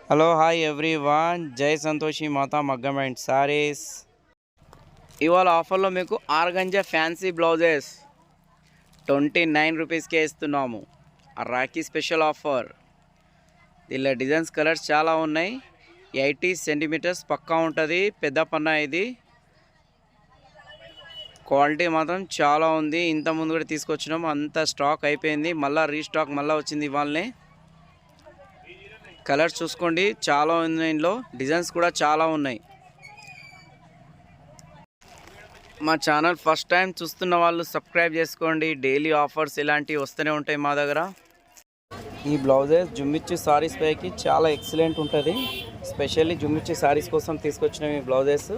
Hello hi everyone, జై సంతోషి మాతా మగ్గం and saris. ఇవాళ ఆఫర్లో మీకు ఆర్గంజా ఫ్యాన్సీ బ్లౌజెస్ 29 రూపీస్కే ఇస్తున్నాము. Rakhi special offer. దీనిలో డిజైన్స్ కలర్స్ చాలా ఉన్నాయి. 80 సెంటీమీటర్స్ పక్కా ఉంటుంది. పెద్ద పన్నా ఇది. క్వాలిటీ మాత్రం చాలా ఉంది. ఇంతకుముందు కూడా తీసుకొచ్చినాము, అంత స్టాక్ అయిపోయింది. మళ్ళీ రీస్టాక్ మళ్ళీ వచ్చింది ఇవాళనే. కలర్స్ చూసుకోండి, చాలా ఉన్నాయి. ఇందులో డిజైన్స్ కూడా చాలా ఉన్నాయి. మా ఛానల్ ఫస్ట్ టైం చూస్తున్న వాళ్ళు సబ్స్క్రైబ్ చేసుకోండి. డైలీ ఆఫర్స్ ఇలాంటివి వస్తూనే ఉంటాయి మా దగ్గర. ఈ బ్లౌజెస్ జుమ్మిచ్చి సారీస్ పైకి చాలా ఎక్సలెంట్ ఉంటుంది. స్పెషల్లీ జుమ్మిచ్చి సారీస్ కోసం తీసుకొచ్చిన ఈ బ్లౌజెస్